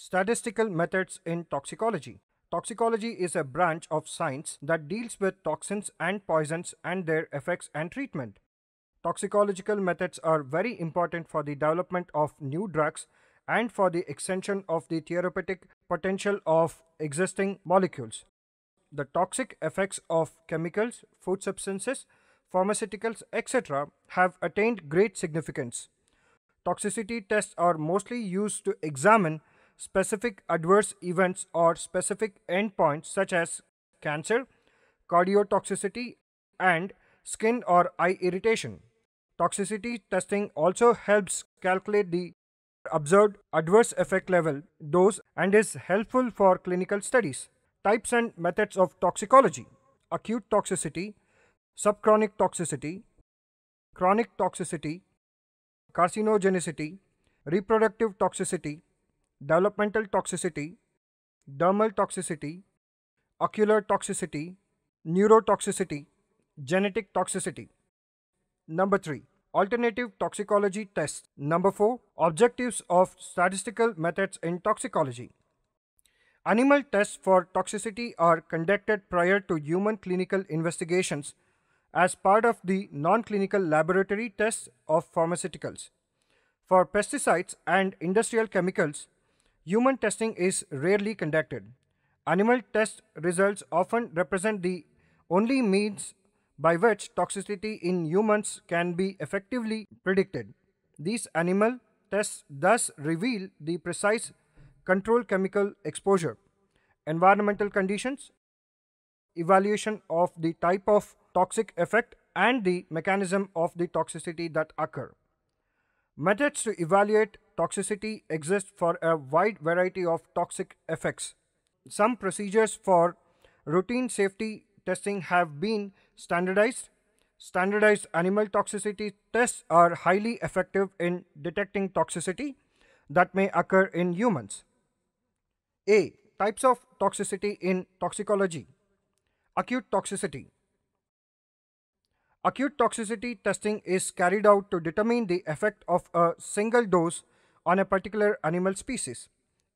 Statistical methods in toxicology. Toxicology is a branch of science that deals with toxins and poisons and their effects and treatment. Toxicological methods are very important for the development of new drugs and for the extension of the therapeutic potential of existing molecules. The toxic effects of chemicals, food substances, pharmaceuticals, etc. have attained great significance. Toxicity tests are mostly used to examine specific adverse events or specific endpoints such as cancer, cardiotoxicity, and skin or eye irritation. Toxicity testing also helps calculate the observed adverse effect level, dose, and is helpful for clinical studies. Types and methods of toxicology: acute toxicity, subchronic toxicity, chronic toxicity, carcinogenicity, reproductive toxicity, developmental toxicity, dermal toxicity, ocular toxicity, neurotoxicity, genetic toxicity. Number 3. Alternative toxicology tests. Number 4. Objectives of statistical methods in toxicology. Animal tests for toxicity are conducted prior to human clinical investigations as part of the non-clinical laboratory tests of pharmaceuticals. For pesticides and industrial chemicals, human testing is rarely conducted. Animal test results often represent the only means by which toxicity in humans can be effectively predicted. These animal tests thus reveal the precise control chemical exposure, environmental conditions, evaluation of the type of toxic effect, and the mechanism of the toxicity that occur. Methods to evaluate toxicity exist for a wide variety of toxic effects. Some procedures for routine safety testing have been standardized. Standardized animal toxicity tests are highly effective in detecting toxicity that may occur in humans. A. Types of toxicity in toxicology. Acute toxicity. Acute toxicity testing is carried out to determine the effect of a single dose on a particular animal species.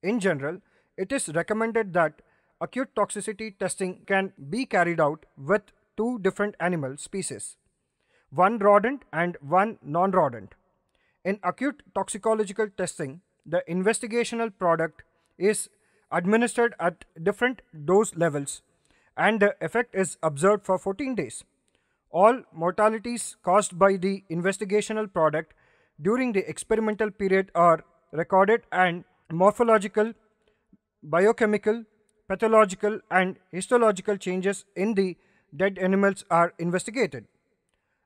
In general, it is recommended that acute toxicity testing can be carried out with two different animal species, one rodent and one non-rodent. In acute toxicological testing, the investigational product is administered at different dose levels and the effect is observed for 14 days. All mortalities caused by the investigational product during the experimental period are recorded and morphological, biochemical, pathological and histological changes in the dead animals are investigated.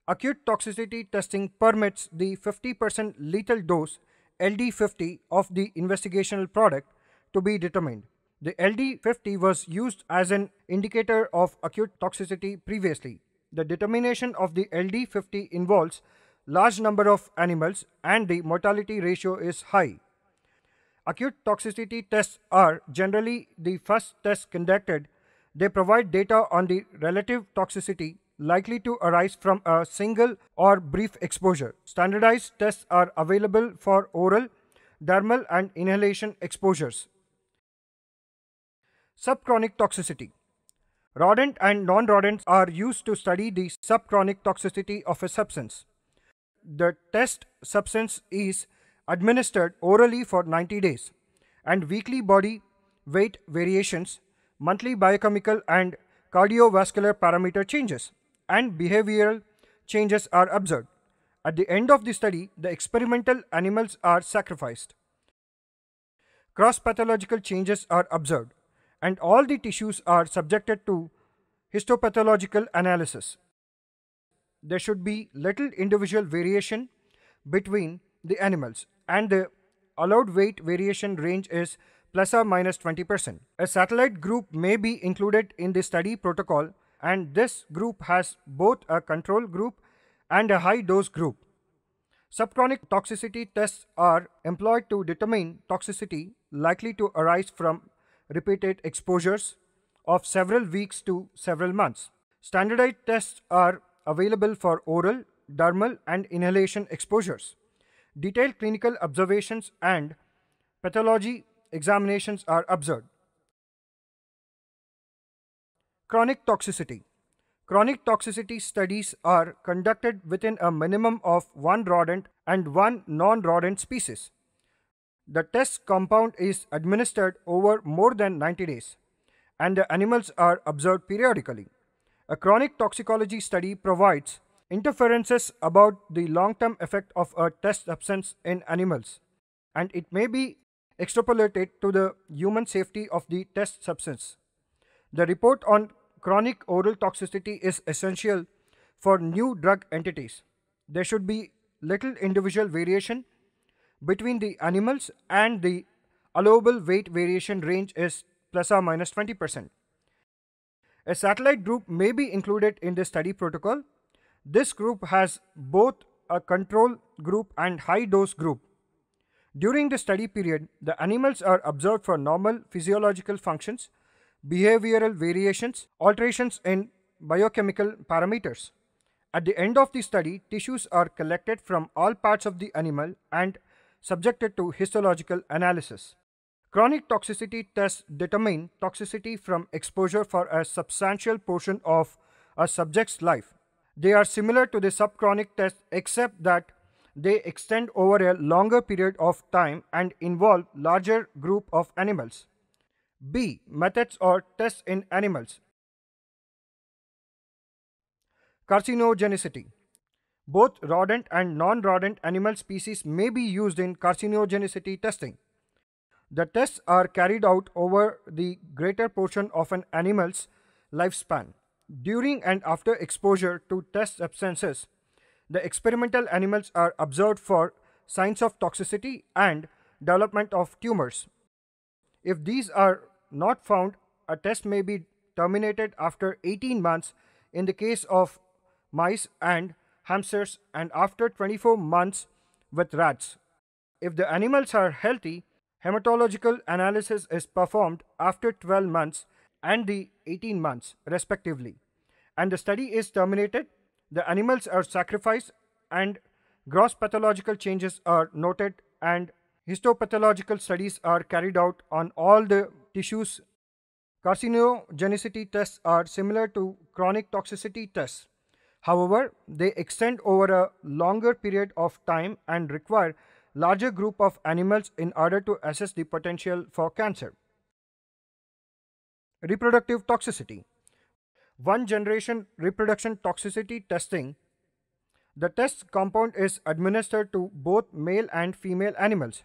Acute toxicity testing permits the 50% lethal dose LD50 of the investigational product to be determined. The LD50 was used as an indicator of acute toxicity previously. The determination of the LD50 involves large number of animals and the mortality ratio is high. Acute toxicity tests are generally the first tests conducted. They provide data on the relative toxicity likely to arise from a single or brief exposure. Standardized tests are available for oral, dermal and inhalation exposures. Subchronic toxicity. Rodent and non-rodents are used to study the subchronic toxicity of a substance. The test substance is administered orally for 90 days, and weekly body weight variations, monthly biochemical and cardiovascular parameter changes, and behavioral changes are observed. At the end of the study, the experimental animals are sacrificed. Cross-pathological changes are observed, and all the tissues are subjected to histopathological analysis. There should be little individual variation between the animals, and the allowed weight variation range is plus or minus 20%. A satellite group may be included in the study protocol, and this group has both a control group and a high dose group. Subchronic toxicity tests are employed to determine toxicity likely to arise from repeated exposures of several weeks to several months. Standardized tests are available for oral, dermal and inhalation exposures. Detailed clinical observations and pathology examinations are observed. Chronic toxicity. Chronic toxicity studies are conducted within a minimum of one rodent and one non-rodent species. The test compound is administered over more than 90 days, and the animals are observed periodically. A chronic toxicology study provides inferences about the long-term effect of a test substance in animals, and it may be extrapolated to the human safety of the test substance. The report on chronic oral toxicity is essential for new drug entities. There should be little individual variation between the animals, and the allowable weight variation range is plus or minus 20%. A satellite group may be included in the study protocol. This group has both a control group and high dose group. During the study period, the animals are observed for normal physiological functions, behavioral variations, alterations in biochemical parameters. At the end of the study, tissues are collected from all parts of the animal and subjected to histological analysis. Chronic toxicity tests determine toxicity from exposure for a substantial portion of a subject's life. They are similar to the subchronic tests except that they extend over a longer period of time and involve larger group of animals. B. Methods or tests in animals. Carcinogenicity. Both rodent and non-rodent animal species may be used in carcinogenicity testing. The tests are carried out over the greater portion of an animal's lifespan. During and after exposure to test substances, the experimental animals are observed for signs of toxicity and development of tumors. If these are not found, a test may be terminated after 18 months in the case of mice and hamsters, and after 24 months with rats. If the animals are healthy, hematological analysis is performed after 12 months and the 18 months respectively, and the study is terminated. The animals are sacrificed and gross pathological changes are noted, and histopathological studies are carried out on all the tissues. Carcinogenicity tests are similar to chronic toxicity tests. However, they extend over a longer period of time and require larger group of animals in order to assess the potential for cancer. Reproductive toxicity. One generation reproduction toxicity testing. The test compound is administered to both male and female animals.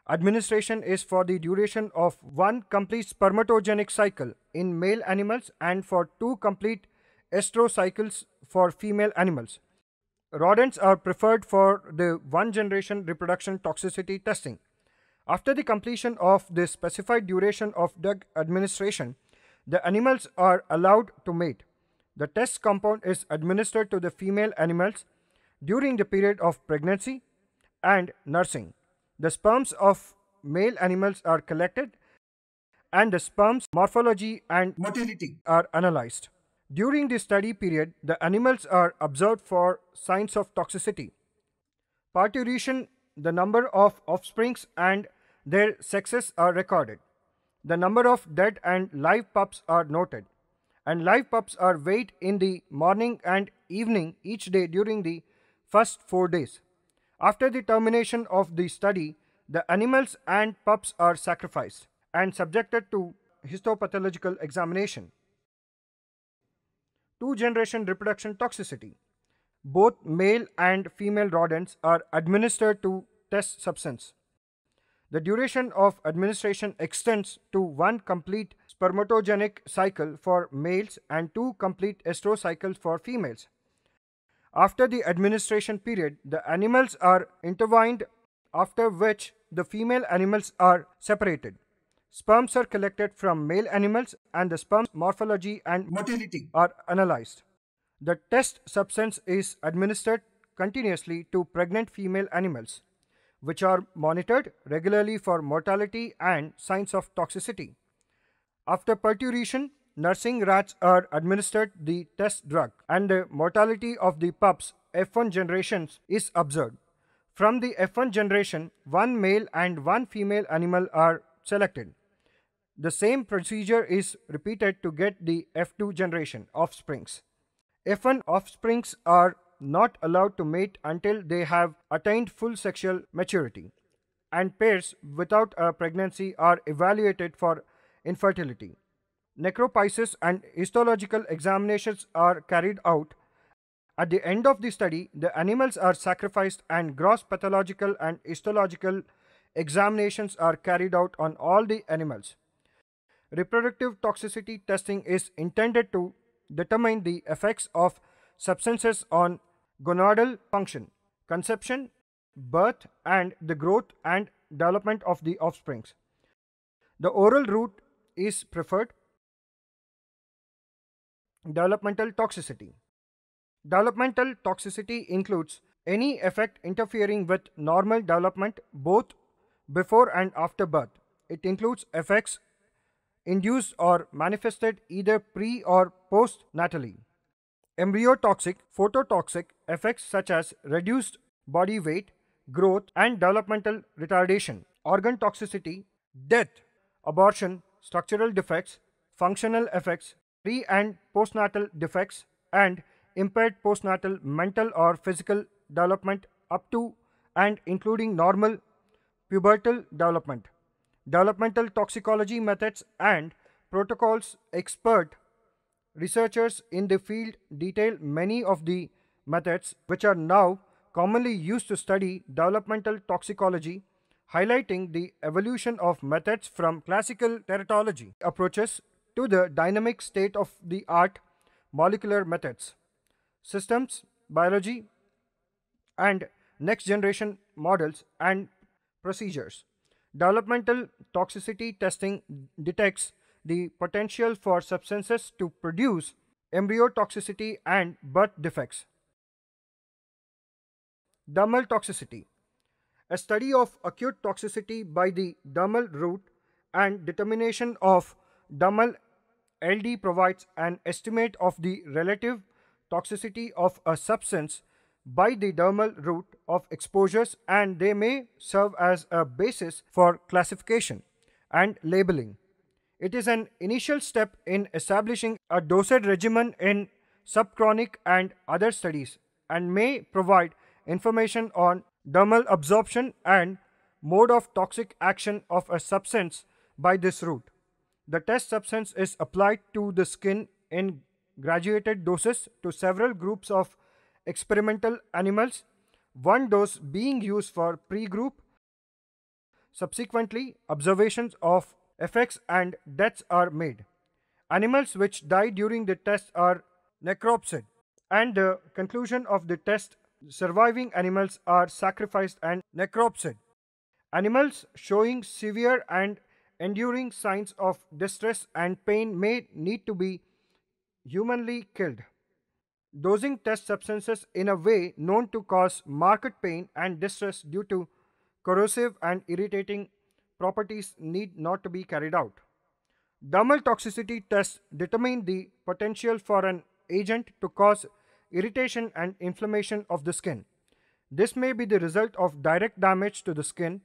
Administration is for the duration of one complete spermatogenic cycle in male animals and for 2 complete estro cycles for female animals. Rodents are preferred for the one generation reproduction toxicity testing. After the completion of the specified duration of drug administration, the animals are allowed to mate. The test compound is administered to the female animals during the period of pregnancy and nursing. The sperms of male animals are collected and the sperm's morphology and motility are analyzed. During the study period, the animals are observed for signs of toxicity. Parturition, the number of offsprings and their sexes are recorded. The number of dead and live pups are noted, and live pups are weighed in the morning and evening each day during the first 4 days. After the termination of the study, the animals and pups are sacrificed and subjected to histopathological examination. 2-generation reproduction toxicity. Both male and female rodents are administered to test substance. The duration of administration extends to 1 complete spermatogenic cycle for males and 2 complete estro cycles for females. After the administration period, the animals are intertwined, after which the female animals are separated. Sperms are collected from male animals and the sperm's morphology and motility are analyzed. The test substance is administered continuously to pregnant female animals, which are monitored regularly for mortality and signs of toxicity. After parturition, nursing rats are administered the test drug, and the mortality of the pups F1 generations is observed. From the F1 generation, 1 male and 1 female animal are selected. The same procedure is repeated to get the F2 generation offsprings. F1 offsprings are not allowed to mate until they have attained full sexual maturity, and pairs without a pregnancy are evaluated for infertility. Necropsysis and histological examinations are carried out. At the end of the study, the animals are sacrificed and gross pathological and histological examinations are carried out on all the animals. Reproductive toxicity testing is intended to determine the effects of substances on gonadal function, conception, birth, and the growth and development of the offsprings. The oral route is preferred. Developmental toxicity. Developmental toxicity includes any effect interfering with normal development both before and after birth. It includes effects induced or manifested either pre or post-natally. Embryotoxic, phototoxic effects such as reduced body weight, growth and developmental retardation, organ toxicity, death, abortion, structural defects, functional effects, pre and postnatal defects, and impaired postnatal mental or physical development up to and including normal pubertal development. Developmental toxicology methods and protocols. Expert researchers in the field detail many of the methods which are now commonly used to study developmental toxicology, highlighting the evolution of methods from classical teratology approaches to the dynamic state-of-the-art molecular methods, systems biology, and next-generation models and procedures. Developmental toxicity testing detects the potential for substances to produce embryo toxicity and birth defects. Dermal toxicity. A study of acute toxicity by the dermal route and determination of dermal LD provides an estimate of the relative toxicity of a substance by the dermal route of exposures, and they may serve as a basis for classification and labeling. It is an initial step in establishing a dosage regimen in subchronic and other studies and may provide information on dermal absorption and mode of toxic action of a substance by this route. The test substance is applied to the skin in graduated doses to several groups of experimental animals, one dose being used for pre-group. Subsequently, observations of effects and deaths are made. Animals which die during the test are necropsied, and the conclusion of the test, surviving animals are sacrificed and necropsied. Animals showing severe and enduring signs of distress and pain may need to be humanly killed. Dosing test substances in a way known to cause marked pain and distress due to corrosive and irritating properties need not to be carried out. Dermal toxicity tests determine the potential for an agent to cause irritation and inflammation of the skin. This may be the result of direct damage to the skin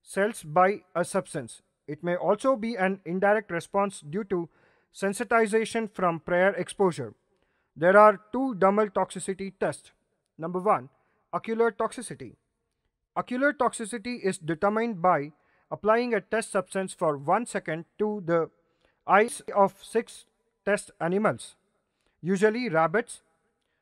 cells by a substance. It may also be an indirect response due to sensitization from prior exposure. There are two dermal toxicity tests. Number 1, ocular toxicity. Ocular toxicity is determined by applying a test substance for 1 second to the eyes of 6 test animals, usually rabbits.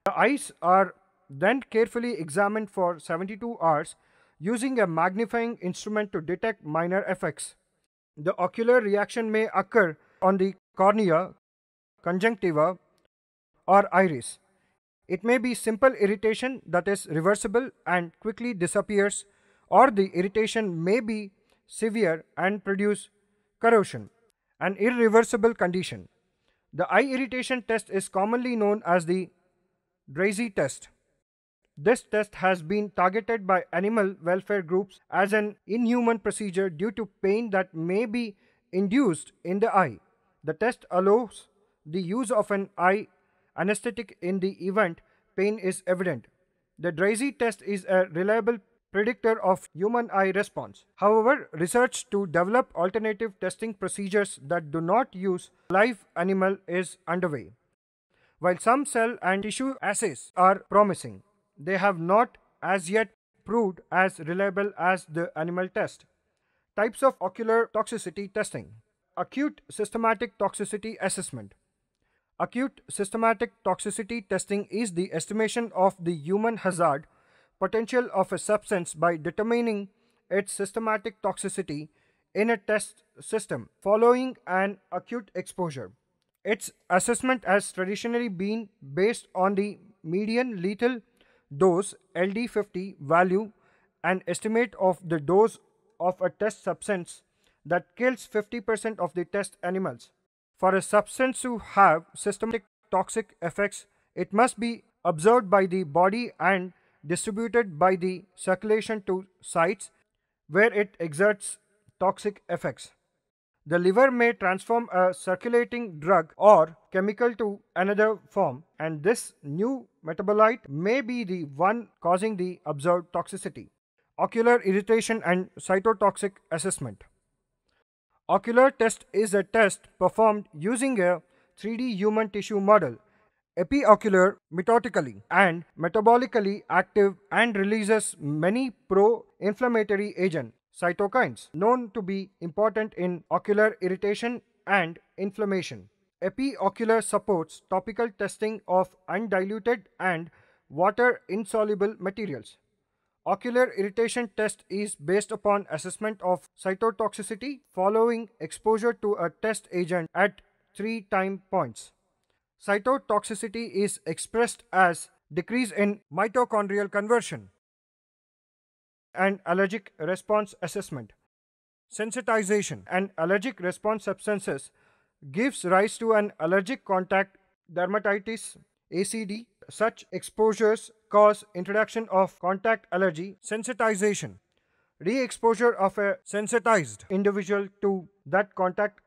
The eyes are then carefully examined for 72 hours using a magnifying instrument to detect minor effects. The ocular reaction may occur on the cornea, conjunctiva, or iris. It may be simple irritation that is reversible and quickly disappears, or the irritation may be severe and produce corrosion, an irreversible condition. The eye irritation test is commonly known as the Draize Test. This test has been targeted by animal welfare groups as an inhuman procedure due to pain that may be induced in the eye. The test allows the use of an eye anesthetic in the event pain is evident. The Draize test is a reliable predictor of human eye response. However, research to develop alternative testing procedures that do not use live animal is underway. While some cell and tissue assays are promising, they have not as yet proved as reliable as the animal test. Types of ocular toxicity testing. Acute systematic toxicity assessment. Acute systematic toxicity testing is the estimation of the human hazard potential of a substance by determining its systematic toxicity in a test system following an acute exposure. Its assessment has traditionally been based on the median lethal dose LD50 value, an estimate of the dose of a test substance that kills 50% of the test animals. For a substance to have systematic toxic effects, it must be absorbed by the body and distributed by the circulation to sites where it exerts toxic effects. The liver may transform a circulating drug or chemical to another form, and this new metabolite may be the one causing the observed toxicity. Ocular irritation and cytotoxic assessment. Ocular test is a test performed using a 3D human tissue model, epiocular, methodically and metabolically active, and releases many pro-inflammatory agents, cytokines, known to be important in ocular irritation and inflammation. Epiocular supports topical testing of undiluted and water-insoluble materials. Ocular irritation test is based upon assessment of cytotoxicity following exposure to a test agent at 3 time points. Cytotoxicity is expressed as decrease in mitochondrial conversion. And allergic response assessment. Sensitization and allergic response substances gives rise to an allergic contact dermatitis ACD. Such exposures cause introduction of contact allergy. Sensitization. Re-exposure of a sensitized individual to that contact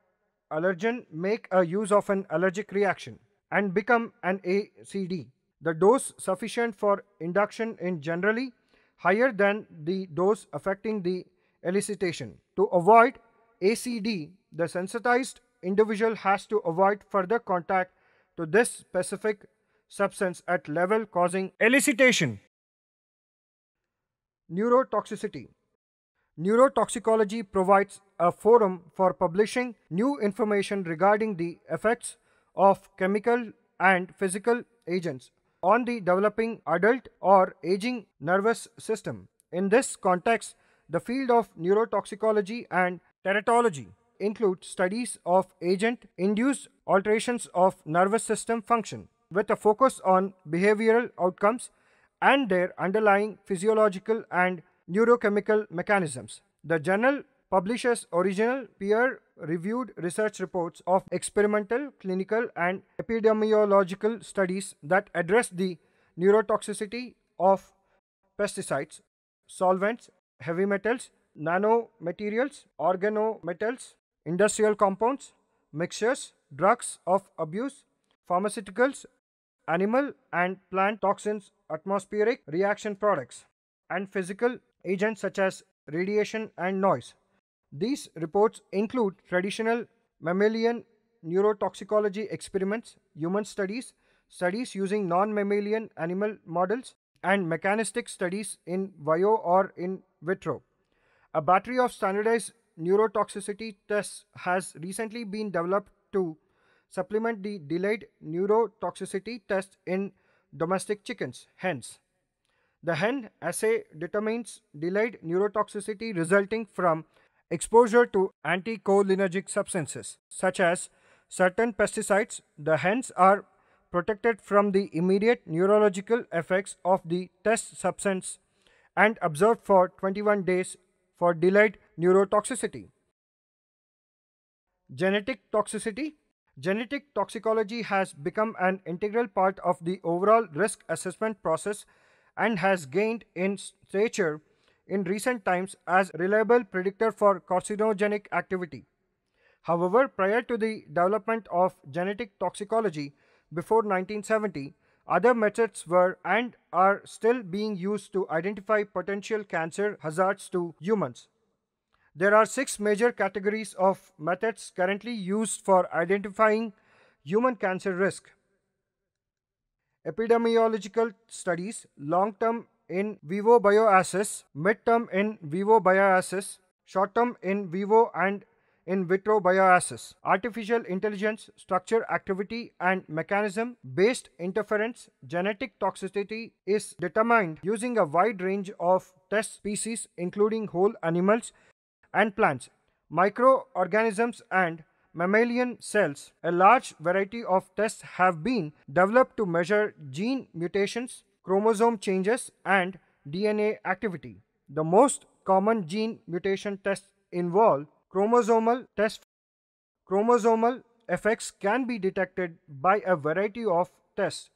allergen make a use of an allergic reaction and become an ACD. The dose sufficient for induction in generally higher than the dose affecting the elicitation. To avoid ACD, the sensitized individual has to avoid further contact to this specific substance at level causing elicitation. Neurotoxicity. Neurotoxicology provides a forum for publishing new information regarding the effects of chemical and physical agents on the developing adult or aging nervous system. In this context, the field of neurotoxicology and teratology include studies of agent-induced alterations of nervous system function, with a focus on behavioral outcomes and their underlying physiological and neurochemical mechanisms. The journal publishes original peer-reviewed research reports of experimental, clinical, and epidemiological studies that address the neurotoxicity of pesticides, solvents, heavy metals, nanomaterials, organometals, industrial compounds, mixtures, drugs of abuse, pharmaceuticals, animal and plant toxins, atmospheric reaction products, and physical agents such as radiation and noise. These reports include traditional mammalian neurotoxicology experiments, human studies, studies using non-mammalian animal models, and mechanistic studies in vivo or in vitro. A battery of standardized neurotoxicity tests has recently been developed to supplement the delayed neurotoxicity test in domestic chickens, hens. The hen assay determines delayed neurotoxicity resulting from exposure to anticholinergic substances such as certain pesticides. The hens are protected from the immediate neurological effects of the test substance and observed for 21 days for delayed neurotoxicity. Genetic toxicity. Genetic toxicology has become an integral part of the overall risk assessment process and has gained in stature in recent times as a reliable predictor for carcinogenic activity. However, prior to the development of genetic toxicology before 1970, Other methods were and are still being used to identify potential cancer hazards to humans. There are 6 major categories of methods currently used for identifying human cancer risk: epidemiological studies, long-term in vivo bioassays, mid-term in vivo bioassays, short-term in vivo and in vitro bioassays, artificial intelligence, structure, activity, and mechanism based interference. Genetic toxicity is determined using a wide range of test species, including whole animals and plants, microorganisms, and mammalian cells. A large variety of tests have been developed to measure gene mutations, chromosome changes, and DNA activity. The most common gene mutation tests involve chromosomal tests. Chromosomal effects can be detected by a variety of tests,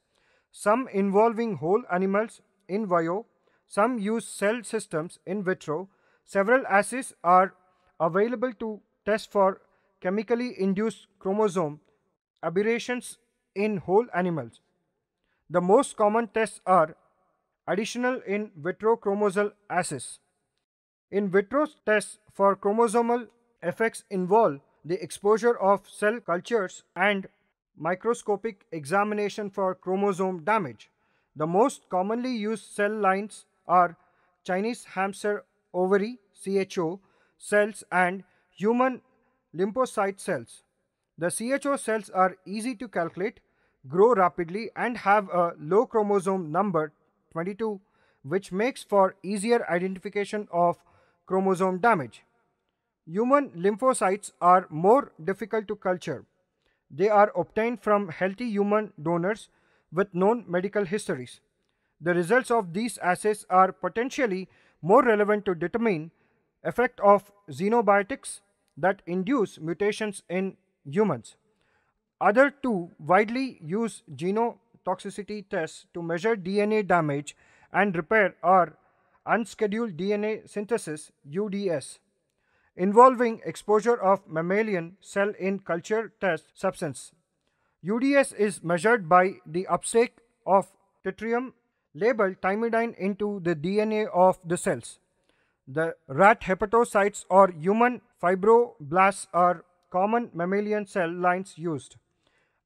some involving whole animals in vivo, some use cell systems in vitro. Several assays are available to test for chemically induced chromosome aberrations in whole animals. The most common tests are additional in vitro chromosomal assays. In vitro tests for chromosomal effects involve the exposure of cell cultures and microscopic examination for chromosome damage. The most commonly used cell lines are Chinese hamster ovary (CHO) cells and human lymphocyte cells. The CHO cells are easy to calculate, grow rapidly, and have a low chromosome number 22, which makes for easier identification of chromosome damage. Human lymphocytes are more difficult to culture. They are obtained from healthy human donors with known medical histories. The results of these assays are potentially more relevant to determine effect of xenobiotics that induce mutations in humans. Other two widely used genotoxicity tests to measure DNA damage and repair are unscheduled DNA synthesis (UDS), involving exposure of mammalian cell in culture test substance. UDS is measured by the uptake of deuterium labeled thymidine into the DNA of the cells. The rat hepatocytes or human fibroblasts are common mammalian cell lines used.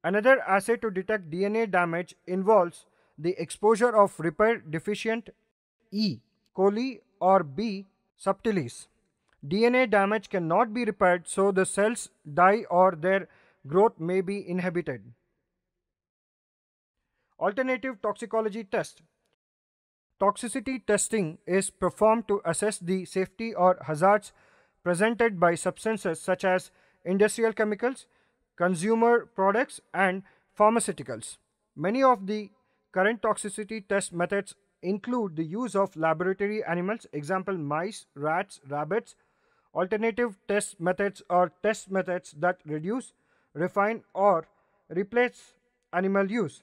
Another assay to detect DNA damage involves the exposure of repair deficient E. coli or B. subtilis. DNA damage cannot be repaired, so the cells die or their growth may be inhibited. Alternative toxicology test. Toxicity testing is performed to assess the safety or hazards presented by substances such as industrial chemicals, consumer products, and pharmaceuticals. Many of the current toxicity test methods include the use of laboratory animals, example mice, rats, rabbits. Alternative test methods are test methods that reduce, refine, or replace animal use.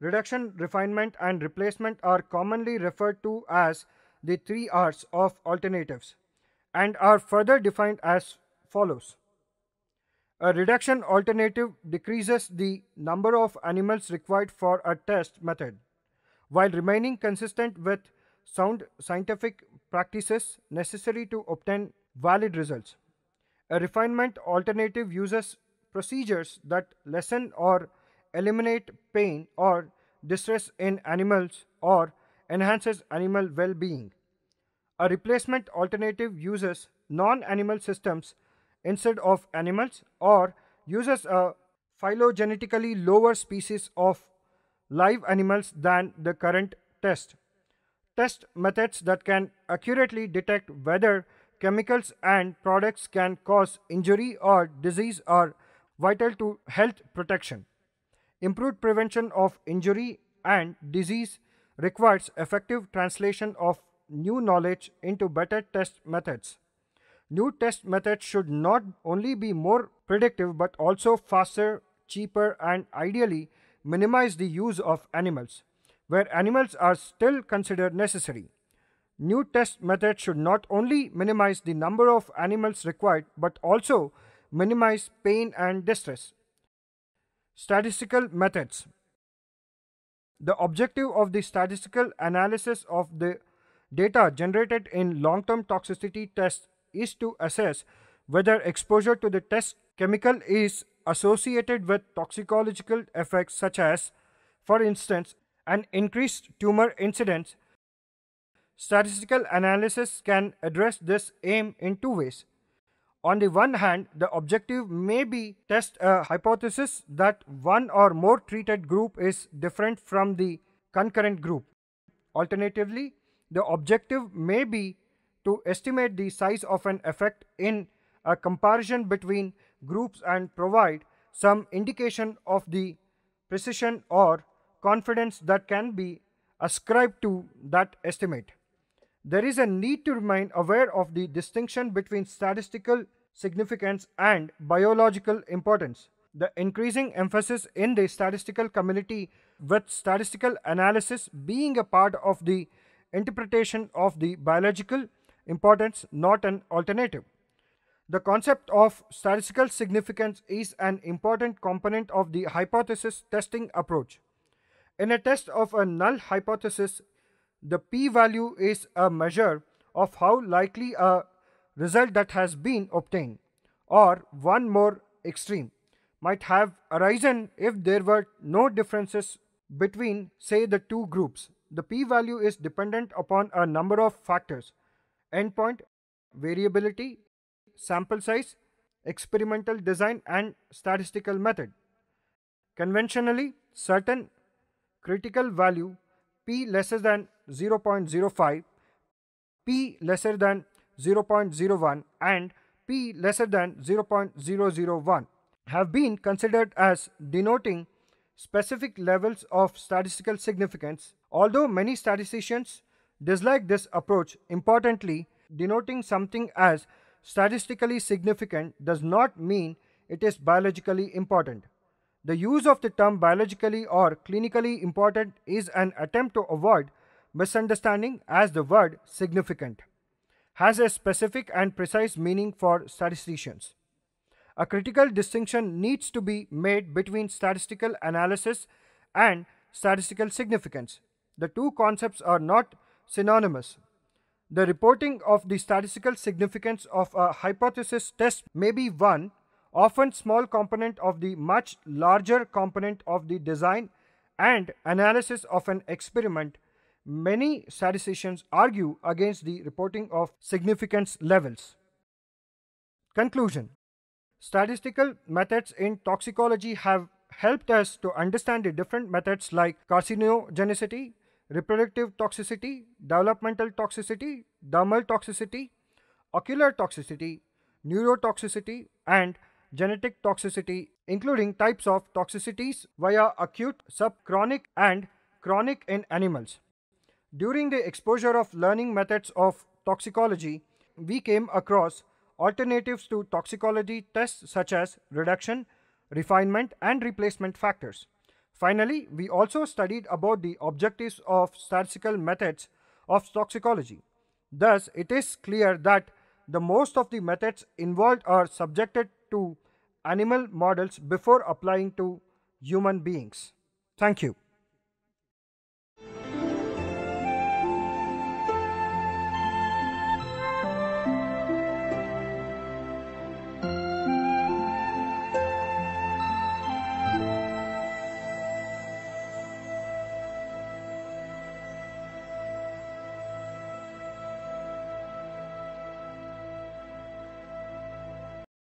Reduction, refinement, and replacement are commonly referred to as the 3 R's of alternatives and are further defined as follows. A reduction alternative decreases the number of animals required for a test method while remaining consistent with sound scientific practices necessary to obtain valid results. A refinement alternative uses procedures that lessen or eliminate pain or distress in animals or enhances animal well-being. A replacement alternative uses non-animal systems instead of animals or uses a phylogenetically lower species of live animals than the current test. Test methods that can accurately detect whether chemicals and products can cause injury or disease are vital to health protection. Improved prevention of injury and disease requires effective translation of new knowledge into better test methods. New test methods should not only be more predictive but also faster, cheaper, and ideally minimize the use of animals, where animals are still considered necessary. New test methods should not only minimize the number of animals required but also minimize pain and distress. Statistical methods. The objective of the statistical analysis of the data generated in long-term toxicity tests is to assess whether exposure to the test chemical is associated with toxicological effects such as, for instance, an increased tumor incidence. Statistical analysis can address this aim in two ways. On the one hand, the objective may be test a hypothesis that one or more treated group is different from the concurrent group. Alternatively, the objective may be to estimate the size of an effect in a comparison between groups and provide some indication of the precision or confidence that can be ascribed to that estimate. There is a need to remain aware of the distinction between statistical significance and biological importance. The increasing emphasis in the statistical community, with statistical analysis being a part of the interpretation of the biological importance, not an alternative. The concept of statistical significance is an important component of the hypothesis testing approach. In a test of a null hypothesis, the p-value is a measure of how likely a result that has been obtained, or one more extreme, might have arisen if there were no differences between, say, the two groups. The p-value is dependent upon a number of factors: endpoint, variability, sample size, experimental design, and statistical method. Conventionally, certain critical value p lesser than 0.05, p lesser than 0.01, and p lesser than 0.001 have been considered as denoting specific levels of statistical significance. Although many statisticians dislike this approach, importantly, denoting something as statistically significant does not mean it is biologically important. The use of the term biologically or clinically important is an attempt to avoid misunderstanding, as the word significant has a specific and precise meaning for statisticians. A critical distinction needs to be made between statistical analysis and statistical significance. The two concepts are not synonymous. The reporting of the statistical significance of a hypothesis test may be one often small component of the much larger component of the design and analysis of an experiment. Many statisticians argue against the reporting of significance levels. Conclusion: statistical methods in toxicology have helped us to understand the different methods like carcinogenicity, reproductive toxicity, developmental toxicity, dermal toxicity, ocular toxicity, neurotoxicity, and genetic toxicity, including types of toxicities via acute, subchronic, and chronic in animals. During the exposure of learning methods of toxicology, we came across alternatives to toxicology tests such as reduction, refinement, and replacement factors. Finally, we also studied about the objectives of statistical methods of toxicology. Thus, it is clear that the most of the methods involved are subjected to animal models before applying to human beings. Thank you.